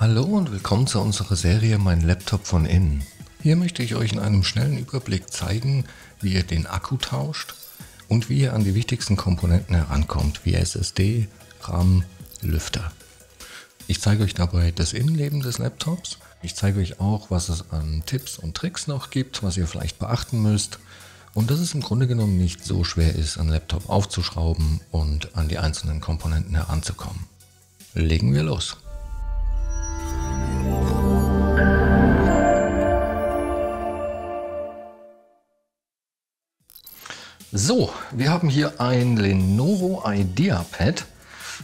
Hallo und willkommen zu unserer Serie Mein Laptop von innen. Hier möchte ich euch in einem schnellen Überblick zeigen, wie ihr den Akku tauscht und wie ihr an die wichtigsten Komponenten herankommt, wie SSD, RAM, Lüfter. Ich zeige euch dabei das Innenleben des Laptops. Ich zeige euch auch, was es an Tipps und Tricks noch gibt, was ihr vielleicht beachten müsst. Und dass es im Grunde genommen nicht so schwer ist, einen Laptop aufzuschrauben und an die einzelnen Komponenten heranzukommen. Legen wir los! So, wir haben hier ein Lenovo IdeaPad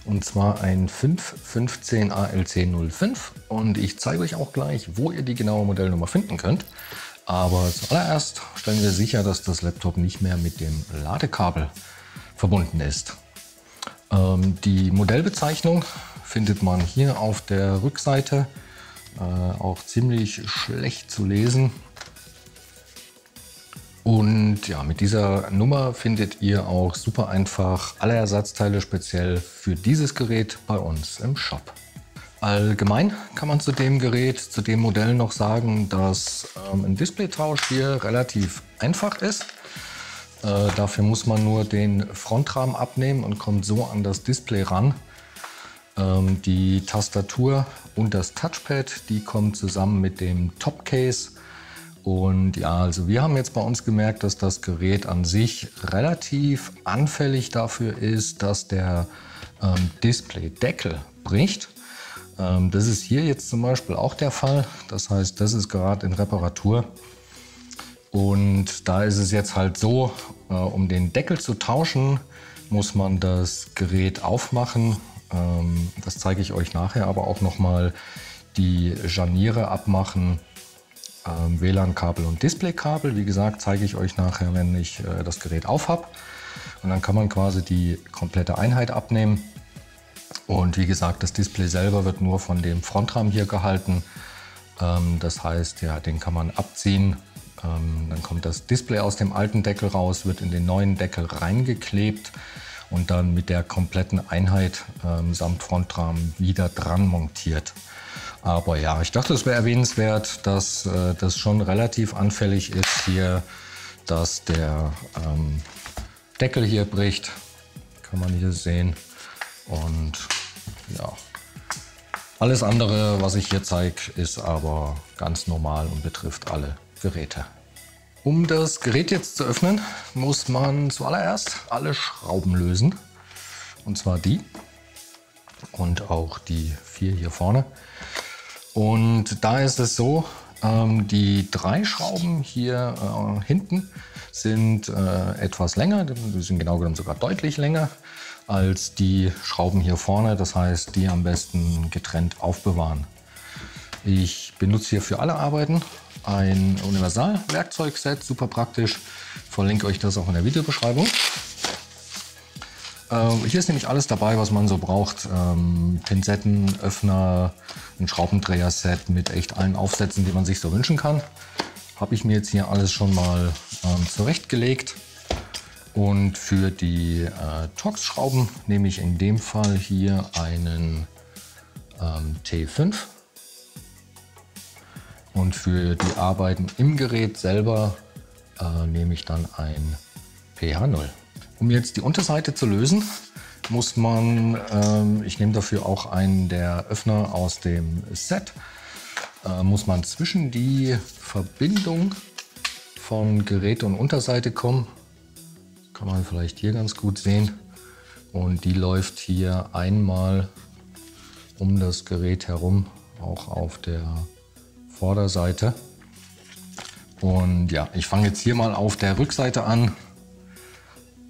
und zwar ein 515 ALC05 und ich zeige euch auch gleich, wo ihr die genaue Modellnummer finden könnt. Aber zuallererst stellen wir sicher, dass das Laptop nicht mehr mit dem Ladekabel verbunden ist. Die Modellbezeichnung findet man hier auf der Rückseite, auch ziemlich schlecht zu lesen. Und ja, mit dieser Nummer findet ihr auch super einfach alle Ersatzteile speziell für dieses Gerät bei uns im Shop. Allgemein kann man zu dem Gerät, zu dem Modell noch sagen, dass ein Displaytausch hier relativ einfach ist. Dafür muss man nur den Frontrahmen abnehmen und kommt so an das Display ran. Die Tastatur und das Touchpad, die kommen zusammen mit dem Topcase. Und ja, also wir haben jetzt bei uns gemerkt, dass das Gerät an sich relativ anfällig dafür ist, dass der Displaydeckel bricht. Das ist hier jetzt zum Beispiel auch der Fall. Das heißt, das ist gerade in Reparatur. Und da ist es jetzt halt so, um den Deckel zu tauschen, muss man das Gerät aufmachen. Das zeige ich euch nachher, aber auch nochmal die Scharniere abmachen. WLAN-Kabel und Display-Kabel. Wie gesagt, zeige ich euch nachher, wenn ich das Gerät auf habe. Und dann kann man quasi die komplette Einheit abnehmen. Und wie gesagt, das Display selber wird nur von dem Frontrahmen hier gehalten. Das heißt, ja, den kann man abziehen. Dann kommt das Display aus dem alten Deckel raus, wird in den neuen Deckel reingeklebt und dann mit der kompletten Einheit samt Frontrahmen wieder dran montiert. Aber ja, ich dachte, es wäre erwähnenswert, dass das schon relativ anfällig ist hier, dass der Deckel hier bricht. Kann man hier sehen. Und ja, alles andere, was ich hier zeige, ist aber ganz normal und betrifft alle Geräte. Um das Gerät jetzt zu öffnen, muss man zuallererst alle Schrauben lösen. Und zwar die und auch die 4 hier vorne. Und da ist es so, die 3 Schrauben hier hinten sind etwas länger, die sind genau genommen sogar deutlich länger als die Schrauben hier vorne. Das heißt, die am besten getrennt aufbewahren. Ich benutze hier für alle Arbeiten ein Universal-Werkzeugset, super praktisch. Ich verlinke euch das auch in der Videobeschreibung. Hier ist nämlich alles dabei, was man so braucht. Pinzetten, Öffner, ein Schraubendreher-Set mit echt allen Aufsätzen, die man sich so wünschen kann. Habe ich mir jetzt hier alles schon mal zurechtgelegt. Und für die Torx-Schrauben nehme ich in dem Fall hier einen T5. Und für die Arbeiten im Gerät selber nehme ich dann ein PH0. Um jetzt die Unterseite zu lösen, muss man, ich nehme dafür auch einen der Öffner aus dem Set, muss man zwischen die Verbindung von Gerät und Unterseite kommen. Kann man vielleicht hier ganz gut sehen. Und die läuft hier einmal um das Gerät herum, auch auf der Vorderseite. Und ja, ich fange jetzt hier mal auf der Rückseite an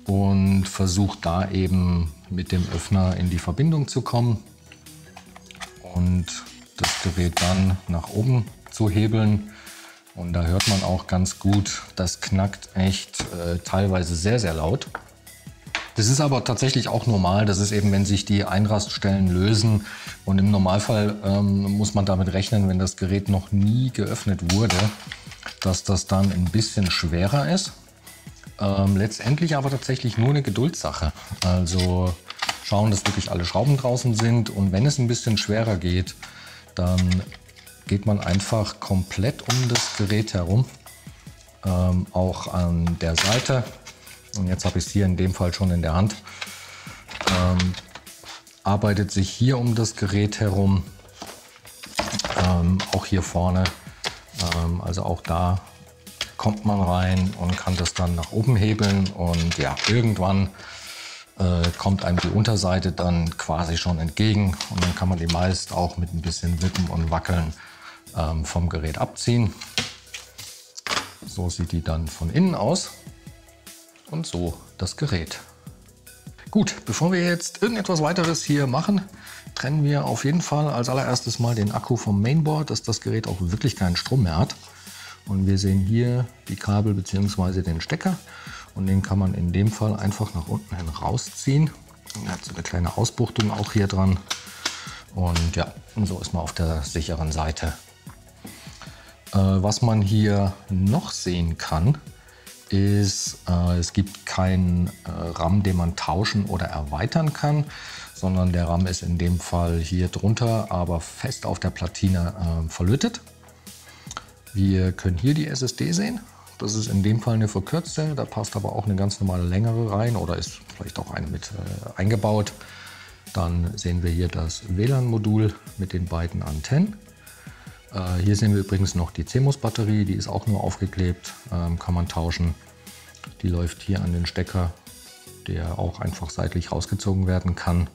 und versuche da eben mit dem Öffner in die Verbindung zu kommen und das Gerät dann nach oben zu hebeln. Und da hört man auch ganz gut, das knackt echt teilweise sehr, sehr laut. Das ist aber tatsächlich auch normal. Das ist eben, wenn sich die Einraststellen lösen. Und im Normalfall muss man damit rechnen, wenn das Gerät noch nie geöffnet wurde, dass das dann ein bisschen schwerer ist. Letztendlich aber tatsächlich nur eine Geduldssache. Also schauen, dass wirklich alle Schrauben draußen sind. Und wenn es ein bisschen schwerer geht, dann geht man einfach komplett um das Gerät herum, auch an der Seite. Und jetzt habe ich es hier in dem Fall schon in der Hand. Arbeitet sich hier um das Gerät herum, auch hier vorne. Also auch da kommt man rein und kann das dann nach oben hebeln und ja, irgendwann kommt einem die Unterseite dann quasi schon entgegen und dann kann man die meist auch mit ein bisschen Wippen und Wackeln vom Gerät abziehen. So sieht die dann von innen aus und so das Gerät. Gut, bevor wir jetzt irgendetwas weiteres hier machen, trennen wir auf jeden Fall als allererstes mal den Akku vom Mainboard, dass das Gerät auch wirklich keinen Strom mehr hat. Und wir sehen hier die Kabel bzw. den Stecker und den kann man in dem Fall einfach nach unten hin rausziehen. Er hat so eine kleine Ausbuchtung auch hier dran und ja, und so ist man auf der sicheren Seite. Was man hier noch sehen kann, ist, es gibt keinen RAM, den man tauschen oder erweitern kann, sondern der RAM ist in dem Fall hier drunter, aber fest auf der Platine verlötet. Wir können hier die SSD sehen. Das ist in dem Fall eine verkürzte, da passt aber auch eine ganz normale längere rein oder ist vielleicht auch eine mit eingebaut. Dann sehen wir hier das WLAN-Modul mit den beiden Antennen. Hier sehen wir übrigens noch die CMOS-Batterie, die ist auch nur aufgeklebt, kann man tauschen. Die läuft hier an den Stecker, der auch einfach seitlich rausgezogen werden kann.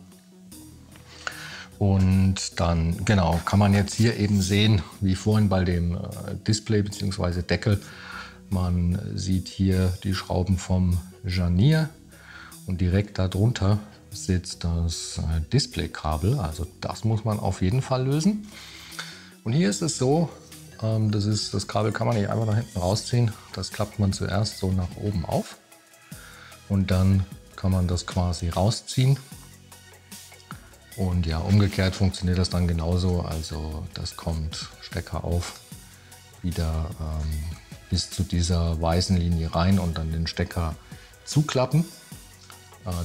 Und dann genau kann man jetzt hier eben sehen, wie vorhin bei dem Display bzw. Deckel, man sieht hier die Schrauben vom Scharnier und direkt darunter sitzt das Displaykabel, also das muss man auf jeden Fall lösen. Und hier ist es so, das Kabel kann man nicht einfach nach hinten rausziehen, das klappt man zuerst so nach oben auf und dann kann man das quasi rausziehen. Und ja, umgekehrt funktioniert das dann genauso, also das kommt Stecker auf, wieder bis zu dieser weißen Linie rein und dann den Stecker zuklappen.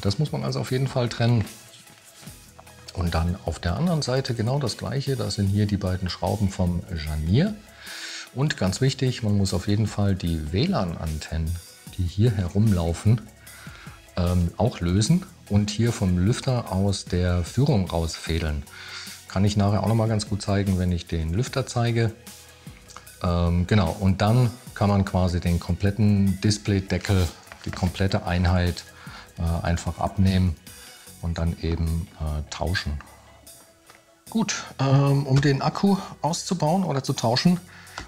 Das muss man also auf jeden Fall trennen. Und dann auf der anderen Seite genau das gleiche, das sind hier die beiden Schrauben vom Scharnier. Und ganz wichtig, man muss auf jeden Fall die WLAN-Antennen, die hier herumlaufen, auch lösen und hier vom Lüfter aus der Führung rausfädeln. Kann ich nachher auch noch mal ganz gut zeigen, wenn ich den Lüfter zeige. Genau, und dann kann man quasi den kompletten Displaydeckel, die komplette Einheit einfach abnehmen und dann eben tauschen. Gut, um den Akku auszubauen oder zu tauschen,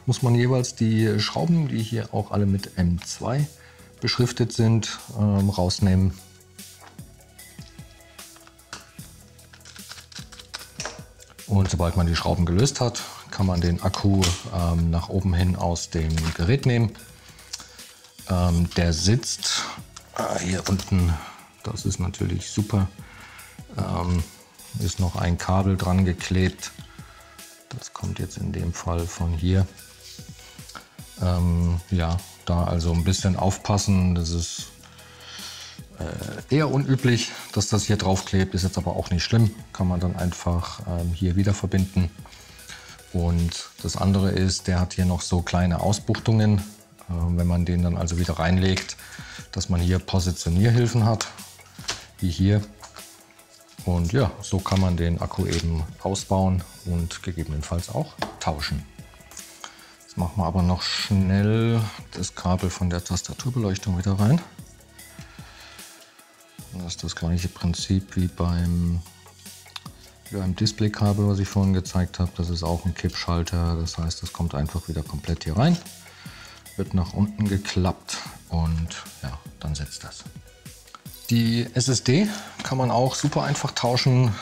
muss man jeweils die Schrauben, die hier auch alle mit M2 beschriftet sind, rausnehmen. Und sobald man die Schrauben gelöst hat, kann man den Akku nach oben hin aus dem Gerät nehmen. Der sitzt hier unten, das ist natürlich super, ist noch ein Kabel dran geklebt. Das kommt jetzt in dem Fall von hier. Ja, da also ein bisschen aufpassen, das ist eher unüblich, dass das hier drauf klebt, ist jetzt aber auch nicht schlimm, kann man dann einfach hier wieder verbinden. Und das andere ist, der hat hier noch so kleine Ausbuchtungen, wenn man den dann also wieder reinlegt, dass man hier Positionierhilfen hat, wie hier. Und ja, so kann man den Akku eben ausbauen und gegebenenfalls auch tauschen. Jetzt machen wir aber noch schnell das Kabel von der Tastaturbeleuchtung wieder rein. Das ist das gleiche Prinzip wie beim Displaykabel, was ich vorhin gezeigt habe. Das ist auch ein Kippschalter, das heißt, das kommt einfach wieder komplett hier rein, wird nach unten geklappt und ja, dann sitzt das. Die SSD kann man auch super einfach tauschen,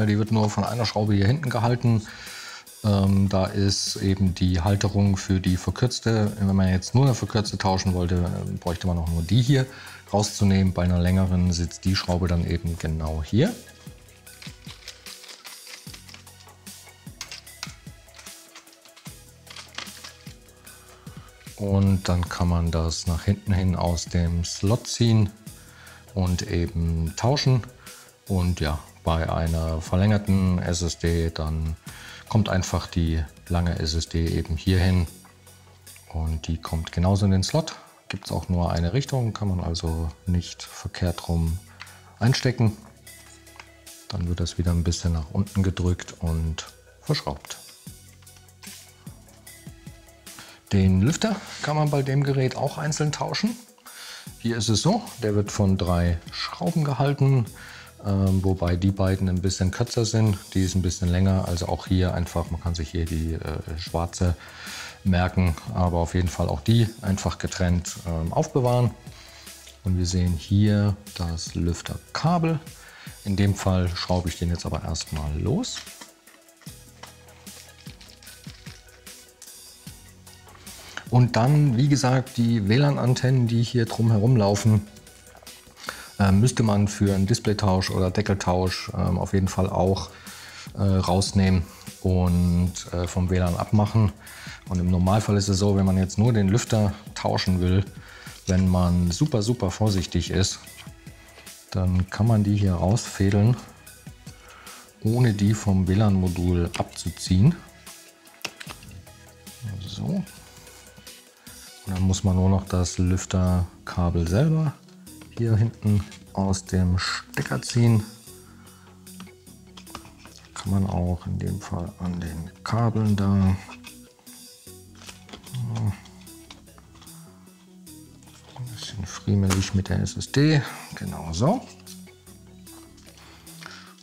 die wird nur von einer Schraube hier hinten gehalten. Da ist eben die Halterung für die verkürzte. Wenn man jetzt nur eine verkürzte tauschen wollte, bräuchte man auch nur die hier rauszunehmen. Bei einer längeren sitzt die Schraube dann eben genau hier. Und dann kann man das nach hinten hin aus dem Slot ziehen und eben tauschen. Und ja, bei einer verlängerten SSD dann kommt einfach die lange SSD eben hier hin und die kommt genauso in den Slot. Gibt es auch nur eine Richtung, kann man also nicht verkehrt rum einstecken. Dann wird das wieder ein bisschen nach unten gedrückt und verschraubt. Den Lüfter kann man bei dem Gerät auch einzeln tauschen. Hier ist es so, der wird von 3 Schrauben gehalten, wobei die beiden ein bisschen kürzer sind. Die ist ein bisschen länger, also auch hier einfach, man kann sich hier die schwarze merken, aber auf jeden Fall auch die einfach getrennt aufbewahren. Und wir sehen hier das Lüfterkabel. In dem Fall schraube ich den jetzt aber erstmal los. Und dann, wie gesagt, die WLAN-Antennen, die hier drumherum laufen, müsste man für einen Displaytausch oder Deckeltausch auf jeden Fall auch rausnehmen und vom WLAN abmachen. Und im Normalfall ist es so, wenn man jetzt nur den Lüfter tauschen will, wenn man super vorsichtig ist, dann kann man die hier rausfädeln, ohne die vom WLAN-Modul abzuziehen. So. Und dann muss man nur noch das Lüfterkabel selber hier hinten aus dem Stecker ziehen. Kann man auch in dem Fall an den Kabeln da. Ein bisschen friemelig mit der SSD, genau so.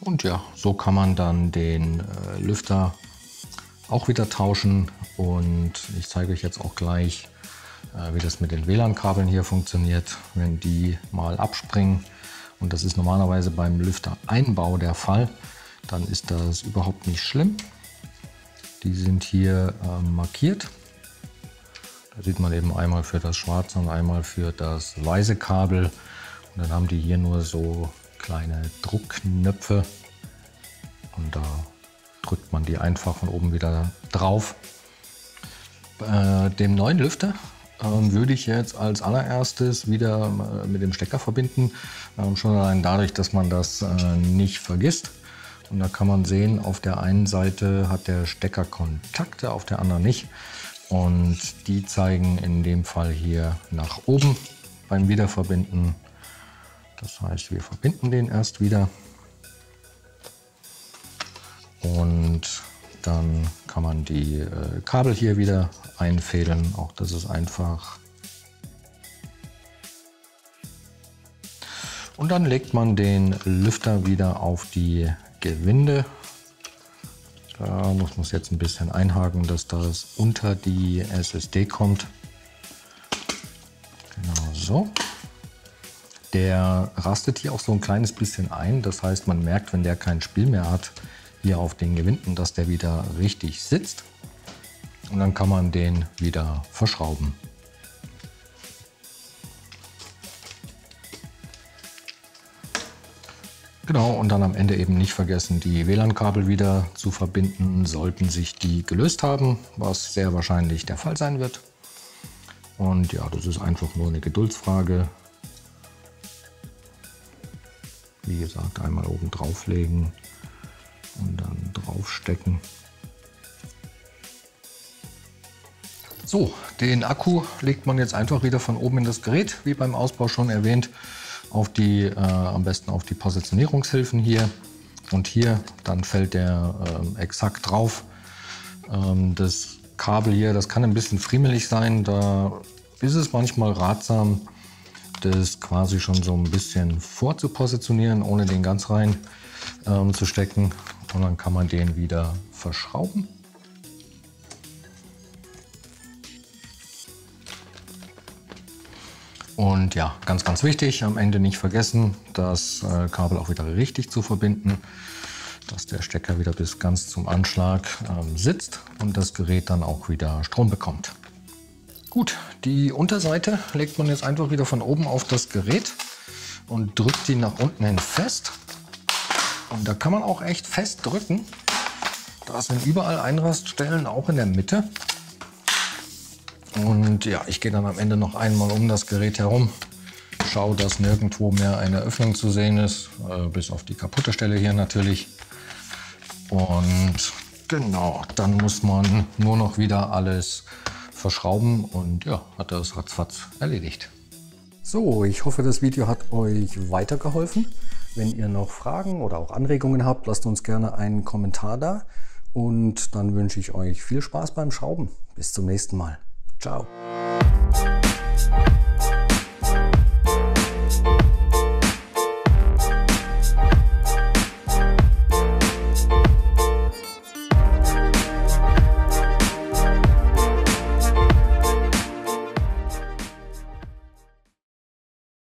Und ja, so kann man dann den Lüfter auch wieder tauschen. Und ich zeige euch jetzt auch gleich, wie das mit den WLAN-Kabeln hier funktioniert, wenn die mal abspringen. Und das ist normalerweise beim Lüftereinbau der Fall. Dann ist das überhaupt nicht schlimm. Die sind hier markiert. Da sieht man eben einmal für das schwarze und einmal für das weiße Kabel. Und dann haben die hier nur so kleine Druckknöpfe. Und da drückt man die einfach von oben wieder drauf. Bei dem neuen Lüfter würde ich jetzt als allererstes wieder mit dem Stecker verbinden. Schon allein dadurch, dass man das nicht vergisst. Und da kann man sehen, auf der einen Seite hat der Stecker Kontakte, auf der anderen nicht. Und die zeigen in dem Fall hier nach oben beim Wiederverbinden. Das heißt, wir verbinden den erst wieder. Und dann kann man die Kabel hier wieder einfädeln. Auch das ist einfach. Und dann legt man den Lüfter wieder auf die Gewinde. Da muss man es jetzt ein bisschen einhaken, dass das unter die SSD kommt. Genau so. Der rastet hier auch so ein kleines bisschen ein. Das heißt, man merkt, wenn der kein Spiel mehr hat, hier auf den Gewinden, dass der wieder richtig sitzt. Und dann kann man den wieder verschrauben. Genau, und dann am Ende eben nicht vergessen, die WLAN-Kabel wieder zu verbinden, sollten sich die gelöst haben, was sehr wahrscheinlich der Fall sein wird. Und ja, das ist einfach nur eine Geduldsfrage. Wie gesagt, einmal oben drauflegen und dann draufstecken. So, den Akku legt man jetzt einfach wieder von oben in das Gerät, wie beim Ausbau schon erwähnt, auf die, am besten auf die Positionierungshilfen hier. Und hier, dann fällt der exakt drauf. Das Kabel hier, das kann ein bisschen friemelig sein. Da ist es manchmal ratsam, das quasi schon so ein bisschen vorzupositionieren, ohne den ganz rein zu stecken. Und dann kann man den wieder verschrauben. Und ja, ganz wichtig, am Ende nicht vergessen, das Kabel auch wieder richtig zu verbinden, dass der Stecker wieder bis ganz zum Anschlag sitzt und das Gerät dann auch wieder Strom bekommt. Gut, die Unterseite legt man jetzt einfach wieder von oben auf das Gerät und drückt die nach unten hin fest. Und da kann man auch echt fest drücken. Da sind überall Einraststellen, auch in der Mitte. Und ja, ich gehe dann am Ende noch einmal um das Gerät herum, schaue, dass nirgendwo mehr eine Öffnung zu sehen ist, bis auf die kaputte Stelle hier natürlich. Und Genau, dann muss man nur noch wieder alles verschrauben und ja, hat das ratzfatz erledigt. So, ich hoffe, das Video hat euch weitergeholfen. Wenn ihr noch Fragen oder auch Anregungen habt, lasst uns gerne einen Kommentar da. Und dann wünsche ich euch viel Spaß beim Schrauben. Bis zum nächsten Mal. Ciao.